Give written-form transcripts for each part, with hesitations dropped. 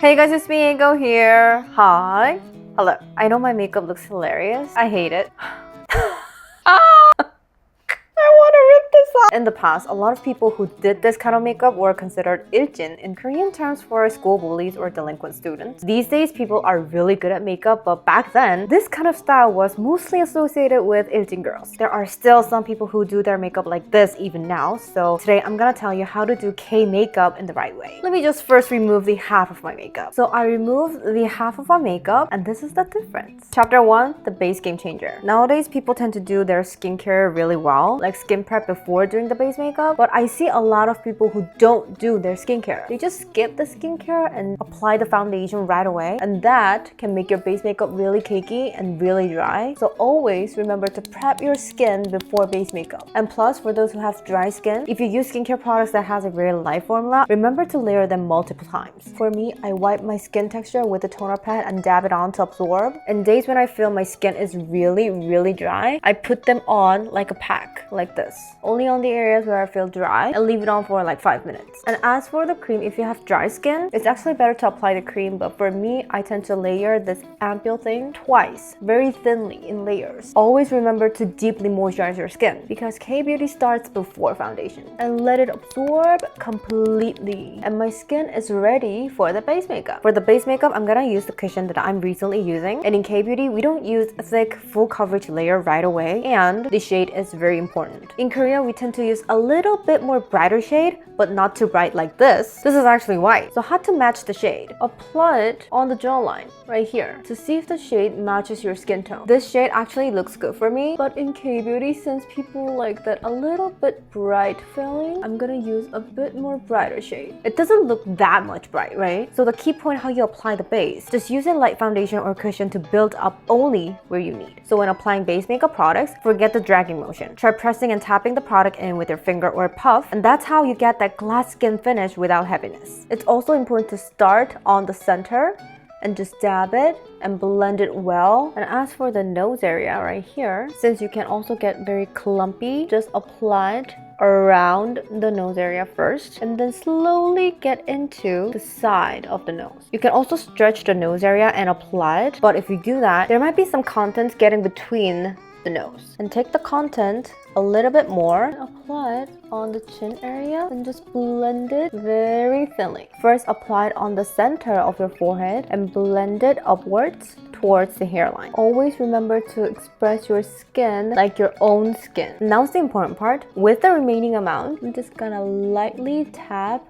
Hey guys, it's me, Aego here. Hi. Hello. I know my makeup looks hilarious. I hate it. I want to rip this off. In the past, a lot of people who did this kind of makeup were considered ilchin in Korean terms for school bullies or delinquent students. These days, people are really good at makeup, but back then, this kind of style was mostly associated with ilchin girls. There are still some people who do their makeup like this even now, so today I'm gonna tell you how to do K makeup in the right way. Let me just first remove the half of my makeup. So I removed the half of my makeup, and this is the difference. Chapter 1, the base game changer. Nowadays, people tend to do their skincare really well, like skin prep before doing the base makeup, but I see a lot of people who don't do their skincare. They just skip the skincare and apply the foundation right away, and that can make your base makeup really cakey and really dry. So always remember to prep your skin before base makeup. And plus, for those who have dry skin, if you use skincare products that has a very light formula, remember to layer them multiple times. For me, I wipe my skin texture with a toner pad and dab it on to absorb. And days when I feel my skin is really dry, I put them on like a pack, like this. Only on the areas where I feel dry, and leave it on for like 5 minutes. And as for the cream, if you have dry skin, it's actually better to apply the cream, but for me, I tend to layer this ampule thing twice, very thinly in layers. Always remember to deeply moisturize your skin because K-beauty starts before foundation, and let it absorb completely. And my skin is ready for the base makeup. For the base makeup, I'm gonna use the cushion that I'm recently using, and in K-beauty, we don't use a thick full coverage layer right away, and the shade is very important. In Korea, we tend to use a little bit more brighter shade, but not too bright like this. This is actually white. So how to match the shade? Apply it on the jawline right here to see if the shade matches your skin tone. This shade actually looks good for me, but in K-beauty, since people like that a little bit bright feeling, I'm gonna use a bit more brighter shade. It doesn't look that much bright, right? So the key point how you apply the base, just use a light foundation or cushion to build up only where you need. So when applying base makeup products, forget the dragging motion. Try pressing and tapping the product in with your finger or puff, and that's how you get that glass skin finish without heaviness. It's also important to start on the center and just dab it and blend it well. And as for the nose area right here, since you can also get very clumpy, just apply it around the nose area first and then slowly get into the side of the nose. You can also stretch the nose area and apply it, but if you do that, there might be some contents getting between the nose. And take the content a little bit more and apply it on the chin area and just blend it very thinly. First, apply it on the center of your forehead and blend it upwards towards the hairline. Always remember to express your skin like your own skin. Now's the important part. With the remaining amount, I'm just gonna lightly tap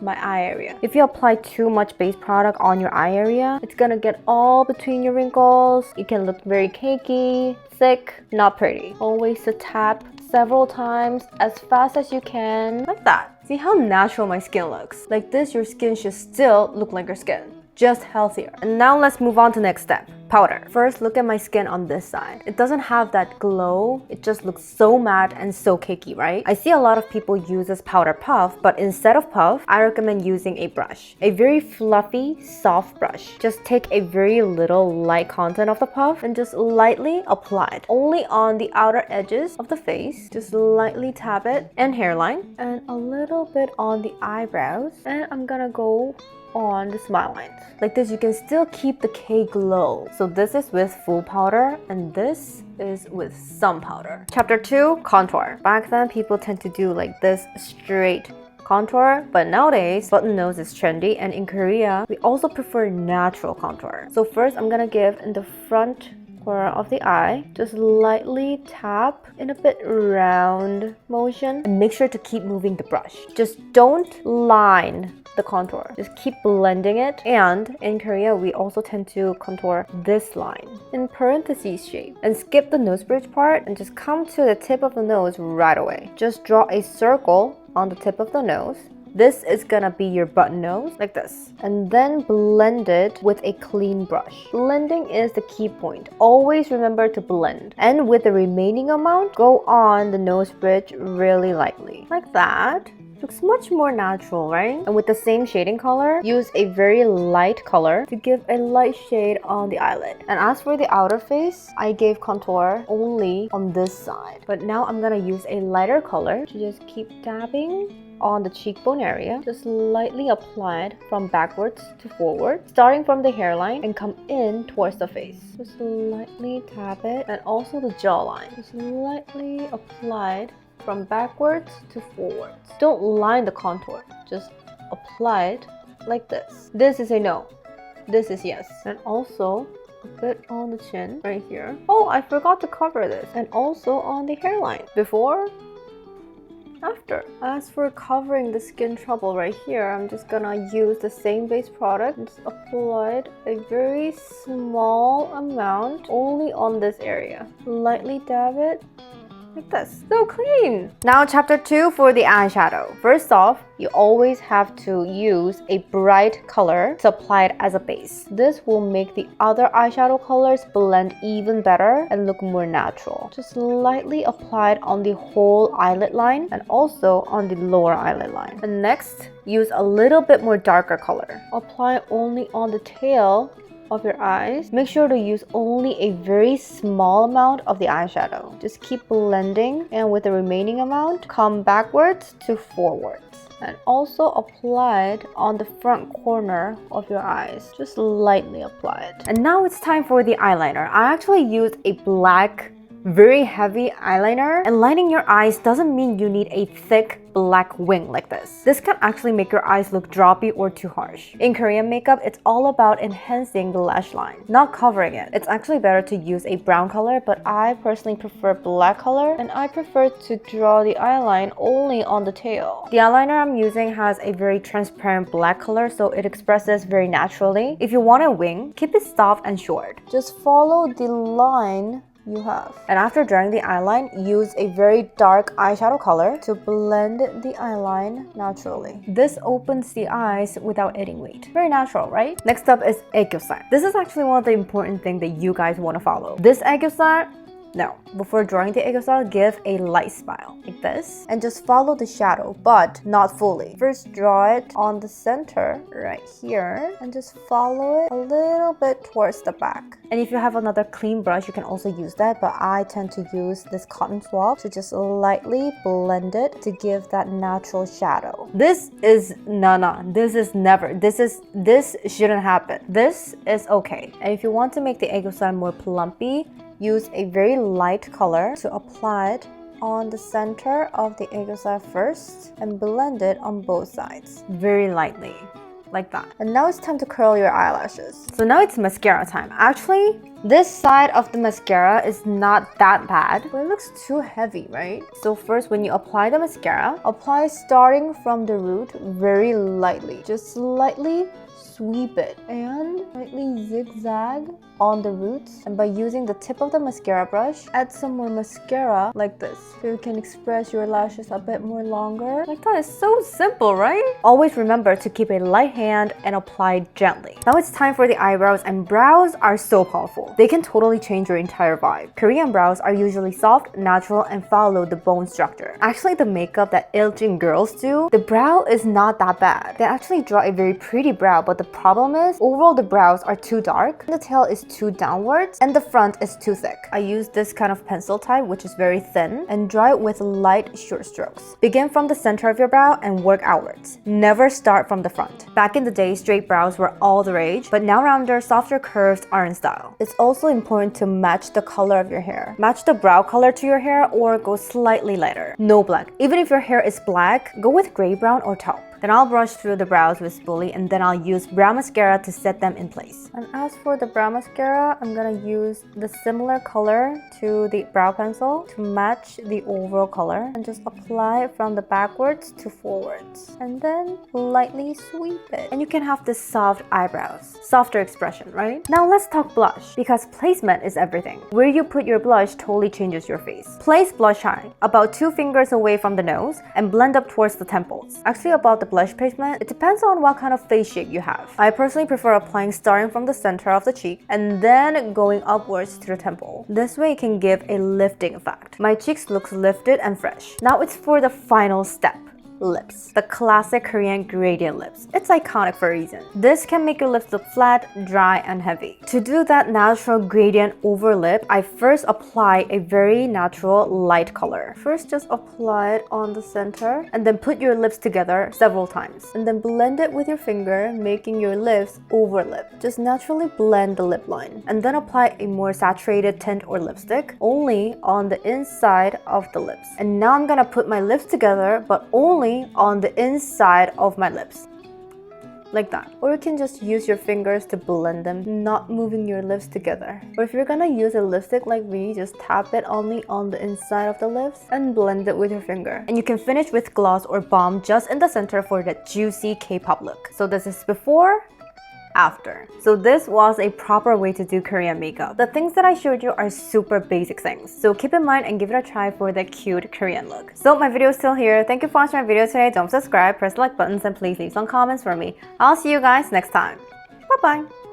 my eye area. If you apply too much base product on your eye area, it's gonna get all between your wrinkles. You can look very cakey, thick, not pretty. Always to tap several times as fast as you can, like that. See how natural my skin looks? Like this, your skin should still look like your skin, just healthier. And now let's move on to the next step. Powder. First, look at my skin on this side. It doesn't have that glow. It just looks so matte and so cakey, right? I see a lot of people use this powder puff, but instead of puff, I recommend using a brush. A very fluffy, soft brush. Just take a very little light content of the puff and just lightly apply it. Only on the outer edges of the face. Just lightly tap it and hairline and a little bit on the eyebrows. And I'm gonna go on the smile lines. Like this, you can still keep the K glow. So this is with full powder and this is with some powder. Chapter 2, contour. Back then, people tend to do like this straight contour, but nowadays, button nose is trendy, and in Korea, we also prefer natural contour. So first, I'm gonna give in the front corner of the eye, just lightly tap in a bit round motion and make sure to keep moving the brush. Just don't line the contour. Just keep blending it. And in Korea, we also tend to contour this line in parentheses shape and skip the nose bridge part and just come to the tip of the nose right away. Just draw a circle on the tip of the nose. This is gonna be your button nose, like this. And then blend it with a clean brush. Blending is the key point. Always remember to blend. And with the remaining amount, go on the nose bridge really lightly. Like that. Looks much more natural, right? And with the same shading color, use a very light color to give a light shade on the eyelid. And as for the outer face, I gave contour only on this side. But now I'm gonna use a lighter color to just keep dabbing on the cheekbone area. Just lightly applied from backwards to forward, starting from the hairline and come in towards the face. Just lightly tap it, and also the jawline. Just lightly applied from backwards to forwards. Don't line the contour, just apply it like this. This is a no. This is yes. And also a bit on the chin right here. Oh, I forgot to cover this. And also on the hairline. Before, after. As for covering the skin trouble right here, I'm just gonna use the same base product and just applied a very small amount only on this area. Lightly dab it like this. So clean! Now chapter 2 for the eyeshadow. First off, you always have to use a bright color to apply it as a base. This will make the other eyeshadow colors blend even better and look more natural. Just lightly apply it on the whole eyelid line and also on the lower eyelid line. And next, use a little bit more darker color. Apply only on the tail of your eyes. Make sure to use only a very small amount of the eyeshadow. Just keep blending, and with the remaining amount, come backwards to forwards. And also apply it on the front corner of your eyes. Just lightly apply it. And now it's time for the eyeliner. I actually used a black, very heavy eyeliner, and lining your eyes doesn't mean you need a thick black wing like this. This can actually make your eyes look droppy or too harsh. In Korean makeup, it's all about enhancing the lash line, not covering it. It's actually better to use a brown color, but I personally prefer black color, and I prefer to draw the eyeline only on the tail. The eyeliner I'm using has a very transparent black color, so it expresses very naturally. If you want a wing, keep it soft and short. Just follow the line you have. And after drawing the eyeline, use a very dark eyeshadow color to blend the eyeline naturally. This opens the eyes without adding weight. Very natural, right? Next up is Aegyosal. This is actually one of the important things that you guys want to follow. This Aegyosal, no, before drawing the Aegyosal, give a light smile like this and just follow the shadow, but not fully. First, draw it on the center right here and just follow it a little bit towards the back. And if you have another clean brush, you can also use that, but I tend to use this cotton swab to just lightly blend it to give that natural shadow. This is this is never, this shouldn't happen. This is okay. And if you want to make the Aegyosal more plumpy, use a very light color to apply it on the center of the Aegyosal first and blend it on both sides very lightly, like that. And now it's time to curl your eyelashes. So now it's mascara time. Actually, this side of the mascara is not that bad, but it looks too heavy, right? So first, when you apply the mascara, apply starting from the root very lightly. Just slightly sweep it and slightly zigzag on the roots, and by using the tip of the mascara brush, add some more mascara like this so you can express your lashes a bit more longer. Like that is so simple, right? Always remember to keep a light hand and apply gently. Now it's time for the eyebrows, and brows are so powerful. They can totally change your entire vibe. Korean brows are usually soft, natural, and follow the bone structure. Actually, the makeup that Ilchin girls do, the brow is not that bad. They actually draw a very pretty brow, but the problem is overall the brows are too dark, the tail is too downwards, and the front is too thick. I use this kind of pencil type, which is very thin, and draw it with light short strokes. Begin from the center of your brow and work outwards. Never start from the front. Back in the day, straight brows were all the rage, but now rounder, softer curves are in style. It's also important to match the color of your hair. Match the brow color to your hair or go slightly lighter. No black. Even if your hair is black, go with gray brown or taupe. Then I'll brush through the brows with spoolie, and then I'll use brow mascara to set them in place. And as for the brow mascara, I'm gonna use the similar color to the brow pencil to match the overall color, and just apply it from the backwards to forwards. And then lightly sweep it. And you can have this soft eyebrows. Softer expression, right? Now let's talk blush, because placement is everything. Where you put your blush totally changes your face. Place blush high, about 2 fingers away from the nose, and blend up towards the temples. Actually, about the blush placement, it depends on what kind of face shape you have. I personally prefer applying starting from the center of the cheek and then going upwards to the temple. This way it can give a lifting effect. My cheeks look lifted and fresh. Now it's for the final step. lips. The classic Korean gradient lips. It's iconic for a reason. This can make your lips look flat, dry, and heavy. To do that natural gradient over lip, I first apply a very natural light color. First, just apply it on the center and then put your lips together several times. And then blend it with your finger, making your lips over lip. Just naturally blend the lip line. And then apply a more saturated tint or lipstick only on the inside of the lips. And now I'm gonna put my lips together, but only on the inside of my lips. Like that. Or you can just use your fingers to blend them, not moving your lips together. Or if you're gonna use a lipstick like me, just tap it only on the inside of the lips and blend it with your finger. And you can finish with gloss or balm just in the center for that juicy K-pop look. So this is before, after. So this was a proper way to do Korean makeup. The things that I showed you are super basic things. So keep in mind and give it a try for the cute Korean look. So my video is still here. Thank you for watching my video today. Don't subscribe, press the like buttons, and please leave some comments for me. I'll see you guys next time. Bye bye.